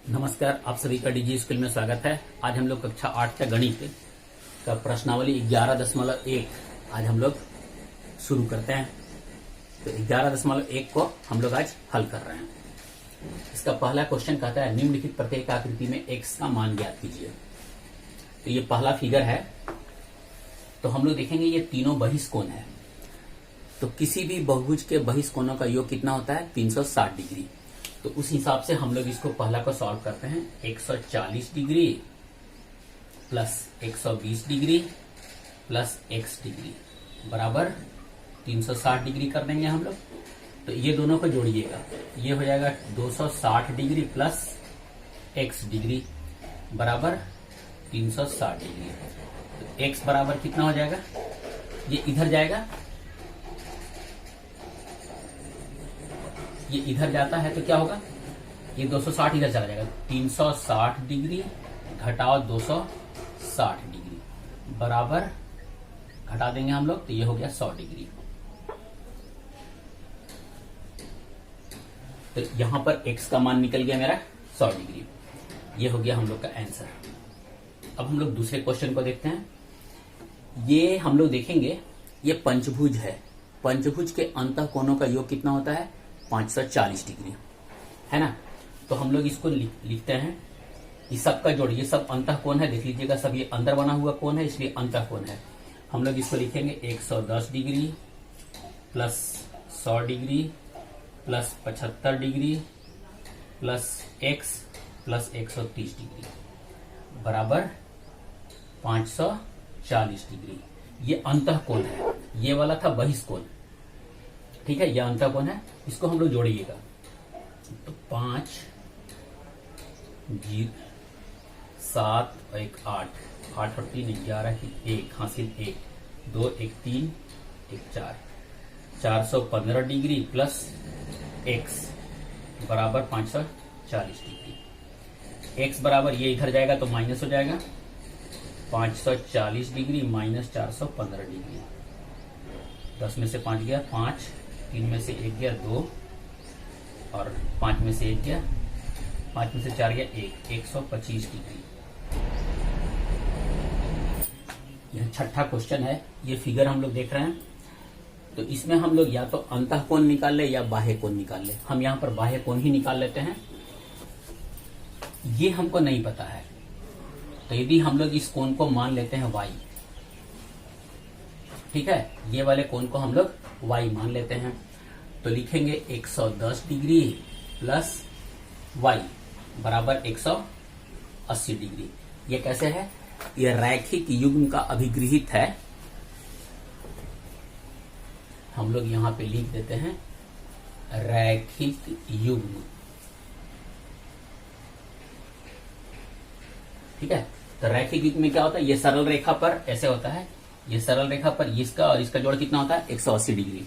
नमस्कार, आप सभी का डीजी स्कूल में स्वागत है। आज हम लोग कक्षा 8 का गणित का प्रश्नावली 11.1 आज हम लोग शुरू करते हैं। तो 11.1 को हम लोग आज हल कर रहे हैं। इसका पहला क्वेश्चन कहता है निम्नलिखित प्रत्येक आकृति में x का मान ज्ञात कीजिए। तो ये पहला फिगर है। तो हम लोग देखेंगे ये तीनों बहिष्कोण है। तो किसी भी बहुभुज के बहिष्कोणों का योग कितना होता है? 360 डिग्री। तो उस हिसाब से हम लोग इसको पहला को सॉल्व करते हैं। 140 degree plus 120 degree plus x degree बराबर 360 डिग्री कर देंगे हम लोग। तो ये दोनों को जोड़िएगा, ये हो जाएगा 260 डिग्री प्लस x डिग्री बराबर 360 डिग्री। तो x बराबर कितना हो जाएगा? ये इधर जाएगा, ये इधर जाता है तो क्या होगा? ये 260 इधर चला जाएगा। 360 डिग्री घटाओ 260 डिग्री बराबर घटा देंगे हम लोग, तो ये हो गया 100 डिग्री। तो यहां पर x का मान निकल गया मेरा 100 डिग्री। ये हो गया हम लोग का आंसर। अब हम लोग दूसरे क्वेश्चन को देखते हैं। ये हम लोग देखेंगे, ये पंचभुज है। पंचभुज के अंतःकोणों का योग कितना होता है? 540 डिग्री, है ना। तो हम लोग इसको लिखते हैं, ये सबका जोड़, ये सब अंतःकोण है। देख लीजिएगा, सब ये अंदर बना हुआ कोण है, इसलिए अंतःकोण है। हम लोग इसको लिखेंगे 110 degree plus 100 degree plus 75 degree plus x plus 130 degree बराबर 540 डिग्री। ये अंतःकोण है, ये वाला था बहिष्कोण, ठीक है। यह अंतःकोण है, इसको हम लोग जोड़िएगा। तो 5 7 और 1 8 8 और 3 11 1 हासिल 1 2 1 3 1 4 415 डिग्री प्लस x बराबर 540 डिग्री। x बराबर ये इधर जाएगा तो माइनस हो जाएगा, 540 डिग्री माइनस 415 डिग्री। 10 में से 5 गया 5, 3 में से 1 गया 2 और 5 में से 1 गया, 5 में से 4 गया 1, 125 डिग्री। यह छठा क्वेश्चन है। ये फिगर हम लोग देख रहे हैं। तो इसमें हम लोग या तो अंतःकोण निकाल ले या बाह्य कोण निकाल ले। हम यहां पर बाह्य कोण ही निकाल लेते हैं। ये हमको नहीं पता है, तो यदि हम लोग इस कोण को मान लेते हैं y, ठीक है, ये वाले कोण को हम लोग y मान लेते हैं। तो लिखेंगे 110 डिग्री प्लस y बराबर 180 डिग्री। ये कैसे है? ये रैखिक युग्म का अभिगृहित है। हम लोग यहां पे लिख देते हैं रैखिक युग्म, ठीक है। तो रैखिक युग्म में क्या होता है? ये सरल रेखा पर ऐसे होता है, ये सरल रेखा पर इसका और इसका जोड़ कितना होता है? 180 डिग्री।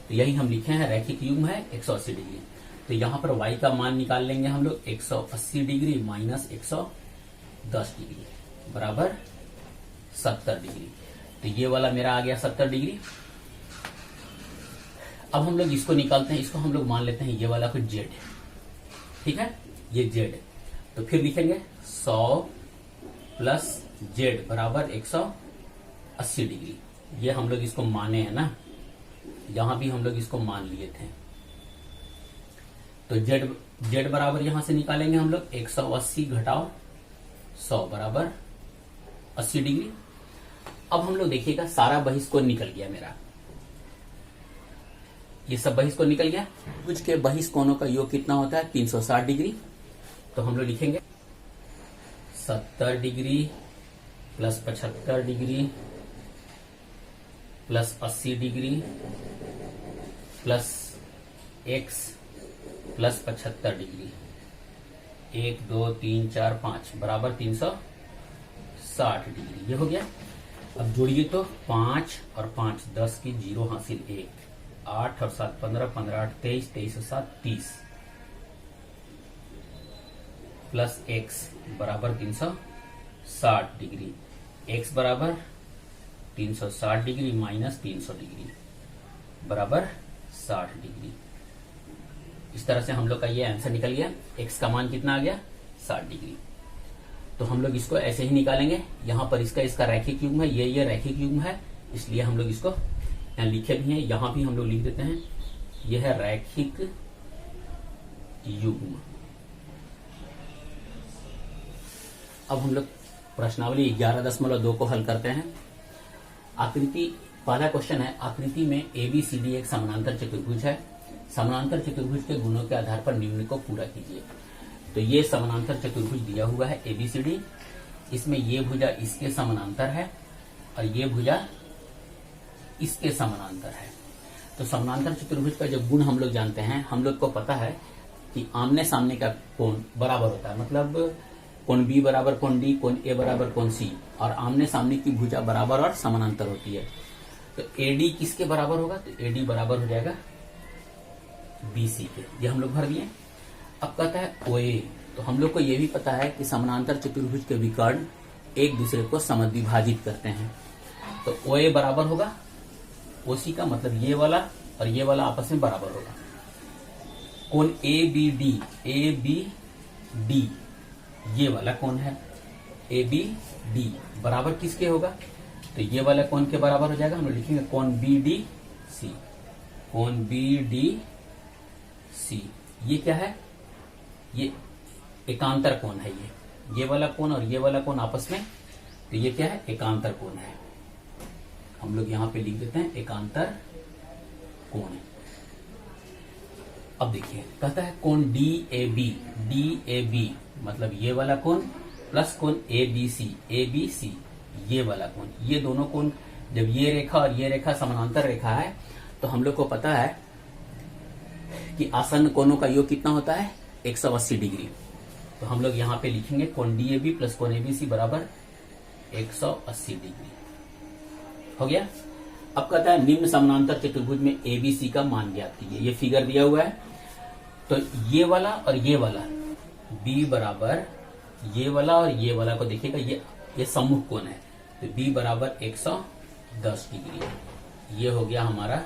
तो यही हम लिखे हैं, रैखिक युग्म है 180 डिग्री। तो यहां पर y का मान निकाल लेंगे हम लोग, 180 डिग्री माइनस 110 डिग्री बराबर 70 डिग्री। तो ये वाला मेरा आ गया 70 डिग्री। अब हम लोग इसको निकालते हैं, इसको हम लोग मान लेते हैं ये वाला कुछ z, ठीक है, ये z। तो फिर लिखेंगे 100 प्लस z बराबर 180 डिग्री। ये हम लोग इसको माने हैं ना, यहां भी हम लोग इसको मान लिए थे। तो z बराबर यहां से निकालेंगे हम लोग 180 घटाओ 100 बराबर 80 डिग्री। अब हम लोग देखिएगा, सारा बहिष्कोण निकल गया मेरा, ये सब बहिष्कोण निकल गया। भुज के बहिष्कोणों का योग कितना होता है? 360 डिग्री। तो हम लोग लिखेंगे 70 degree plus 75 degree plus 80 degree plus x plus 75 degree, 1 2 3 4 5 बराबर 360 डिग्री। ये हो गया। अब जोड़िए तो 5 और 5 10 की 0 हासिल 1, 8 और 7 15, 15 8 23, 23 और 7 30 प्लस x बराबर 360 डिग्री। x बराबर 360 डिग्री माइनस 300 डिग्री बराबर 60 डिग्री। इस तरह से हम लोग का ये आंसर निकल गया। x का मान कितना आ गया? 60 डिग्री। तो हम लोग इसको ऐसे ही निकालेंगे। यहां पर इसका रैखिक युग्म है, ये रैखिक युग्म है, इसलिए हम लोग इसको यहां लिखे भी हैं, यहां भी हम लोग लिख देते हैं, यह है रैखिक युग्म। अब हम लोग प्रश्नावली 11.2 को हल करते हैं। आकृति, पहला क्वेश्चन है, आकृति में ABCD एक समानांतर चतुर्भुज है। समानांतर चतुर्भुज के गुणों के आधार पर निम्न को पूरा कीजिए। तो ये समानांतर चतुर्भुज दिया हुआ है ABCD, इसमें ये भुजा इसके समानांतर है और ये भुजा इसके समानांतर है। तो समानांतर चतुर्भुज का जो गुण हम लोग जानते हैं, हम लोग को पता है कि आमने सामने का कोण बराबर होता है, मतलब कोण B बराबर कोण D, कोण A बराबर कोण C, और आमने सामने की भुजा बराबर और समानांतर होती है। तो AD किसके बराबर होगा? तो AD बराबर हो जाएगा BC के। ये हम लोग भर दिए। अब कहता है OA, तो हम लोग को ये भी पता है कि समानांतर चतुर्भुज के विकर्ण एक दूसरे को समद्विभाजित करते हैं। तो OA बराबर होगा OC का, मतलब ये वाला और ये वाला आपस में बराबर होगा। कोण ABD ये वाला कोण है, ABD बराबर किसके होगा? तो ये वाला कोण के बराबर हो जाएगा। हम लोग लिखेंगे कोण BDC, कोण BDC। ये क्या है? ये एकांतर कोण है। ये वाला कोण और ये वाला कोण आपस में, तो ये क्या है? एकांतर कोण है। हम लोग यहां पे लिख देते हैं एकांतर कोण। अब देखिए, कहता है कोण DAB मतलब ये वाला कोण प्लस कोण ABC ये वाला कोण। ये दोनों कोण, जब ये रेखा और ये रेखा समानांतर रेखा है, तो हम लोग को पता है कि आसन्न कोणों का योग कितना होता है? 180 डिग्री। तो हम लोग यहां पे लिखेंगे कोण DAB प्लस कोण ABC बराबर 180 डिग्री। हो गया। अब कहता है निम्न समानांतर चतुर्भुज में ABC का मान ज्ञात कीजिए। ये फिगर दिया हुआ है। तो ये वाला और ये वाला B बराबर ये वाला और ये वाला को देखिएगा, ये सम्मुख कोण है। तो B बराबर 110 डिग्री। ये हो गया हमारा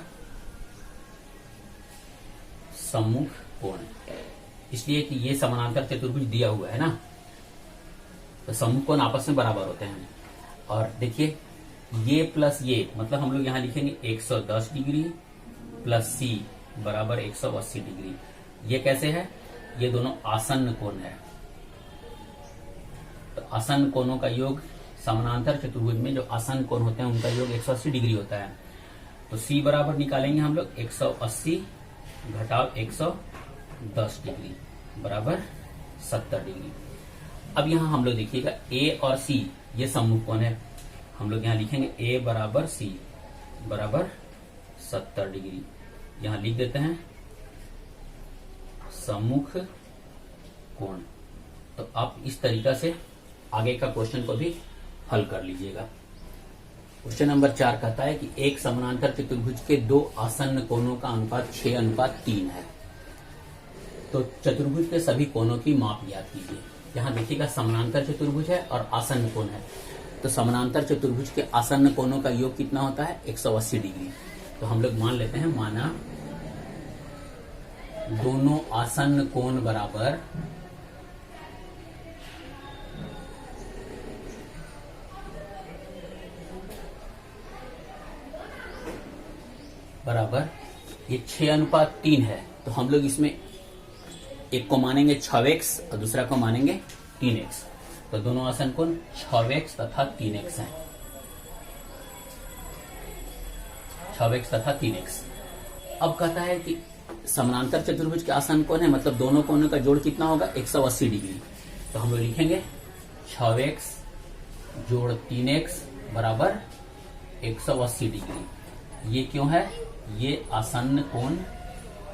सम्मुख कोण, इसलिए कि ये समानांतर चतुर्भुज दिया हुआ है ना, तो सम्मुख कोण आपस में बराबर होते हैं। और देखिए, ये प्लस ये, मतलब हम लोग यहां लिखेंगे 110 डिग्री प्लस C बराबर 180 डिग्री। ये कैसे है? ये दोनों आसन्न कोण है। तो आसन्न कोणों का योग, समानांतर चतुर्भुज में जो आसन्न कोण होते हैं उनका योग 180 डिग्री होता है। तो C बराबर निकालेंगे हम लोग 180 घटाव 110 डिग्री बराबर 70 डिग्री। अब यहां हम लोग देखिएगा A और C ये सम्मुख कोण है। हम लोग यहां लिखेंगे A बराबर C बराबर 70 डिग्री। यहां लिख देते हैं सम्मुख कोण। तो आप इस तरीका से आगे का क्वेश्चन को भी हल कर लीजिएगा। क्वेश्चन नंबर 4 कहता है कि एक समानांतर चतुर्भुज के दो आसन्न कोणों का अनुपात 6:3 है। तो चतुर्भुज के सभी कोणों की माप ज्ञात कीजिए। यहाँ देखिएगा समानांतर चतुर्भुज है और आसन्न कोण है। तो समानांतर चतुर्भुज के आसन्न कोणों का योग कितना होता है? 180 डिग्री। तो हम लोग मान लेते हैं, माना दोनों आसन्न कोण बराबर ये 6:3 है। तो हम लोग इसमें एक को मानेंगे 6x और दूसरा को मानेंगे 3x। तो दोनों आसन्न कोण 6x तथा 3x हैं। 6x तथा 3x। अब कहता है कि समानांतर चतुर्भुज के आसन्न कोण है, मतलब दोनों कोणों का जोड़ कितना होगा? 180 डिग्री। तो हम लोग लिखेंगे 6x जोड़ 3x बराबर 180 डिग्री। ये क्यों है? ये आसन्न कोण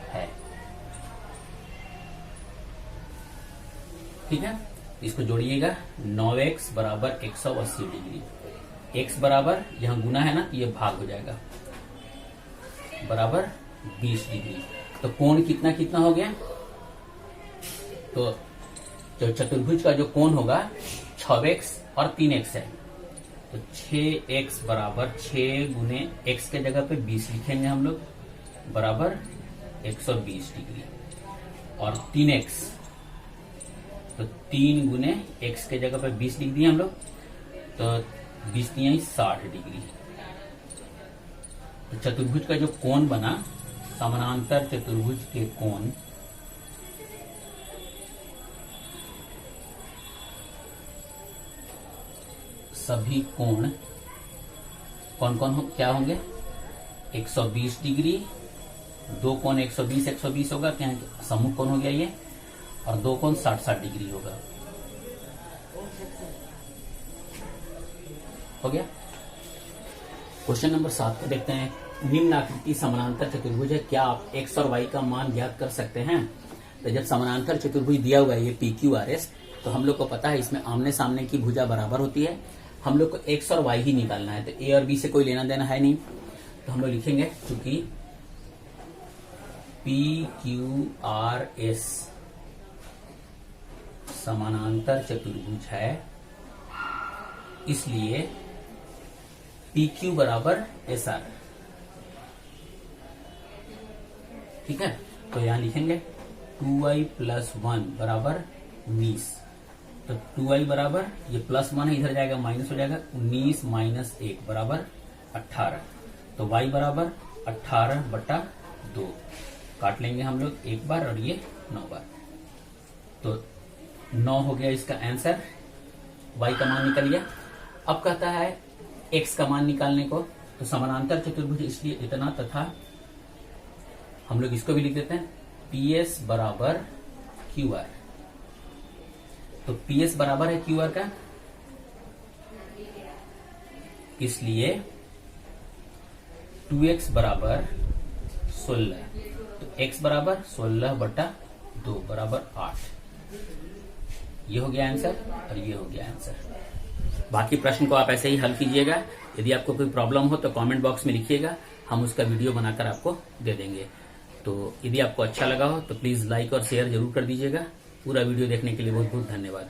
है। ठीक है, इसको जोड़िएगा। 9x बराबर 180 डिग्री। x बराबर यहां गुना है ना, ये भाग हो जाएगा, बराबर 20 डिग्री। तो कोण कितना कितना हो गया? तो जो चतुर्भुज का जो कोण होगा 6x और 3x है। तो 6x बराबर 6 गुने x के जगह पे 20 लिखेंगे हम लोग, बराबर 120 डिग्री। और 3x तो 3 गुने x के जगह पे 20 लिख दिए हम लोग, तो 20 दिया 60 डिग्री। तो चतुर्भुज का जो कोण बना, समानांतर चतुर्भुज के कोण सभी कोण कौन कौन क्या होंगे? 120 डिग्री, दो कोण 120 120 होगा, क्या समूह कोण हो गया ये, और दो कोण 60 डिग्री होगा। हो गया। क्वेश्चन नंबर 7 को देखते हैं। निम्न आकृति समानांतर चतुर्भुज है, क्या आप x और y का मान ज्ञात कर सकते हैं? तो जब समानांतर चतुर्भुज दिया हुआ है ये PQRS, तो हम लोग को पता है इसमें आमने सामने की भुजा बराबर होती है, हम लोग को x और y ही निकालना है। तो a और b से कोई लेना देना है नहीं, तो हम लोग लिखेंगे क्योंकि PQRS समानांतर चतुर्भुज है, इसलिए PQ बराबर SR। ठीक है, तो यहां लिखेंगे 2y + 1 बराबर 19। तो 2y बराबर, ये +1 है, इधर जाएगा माइनस हो जाएगा, 19 - 1 बराबर 18। तो y बराबर 18/2 काट लेंगे हम लोग एक बार, और ये 9 बार। तो 9 हो गया इसका आंसर। y का मान निकल गया। अब कहता है x का मान निकालने को, तो समानांतर चतुर्भुज इसलिए इतना, तथा हम लोग इसको भी लिख देते हैं PS बराबर QR। तो PS बराबर है QR का, इसलिए 2x बराबर 16। तो x बराबर 16/2 बराबर 8। ये हो गया आंसर, और ये हो गया आंसर। बाकी प्रश्न को आप ऐसे ही हल कीजिएगा। यदि आपको कोई प्रॉब्लम हो तो कमेंट बॉक्स में लिखिएगा, हम उसका वीडियो बनाकर आपको दे देंगे। तो यदि आपको अच्छा लगा हो तो प्लीज लाइक और शेयर जरूर कर दीजिएगा। पूरा वीडियो देखने के लिए बहुत बहुत धन्यवाद।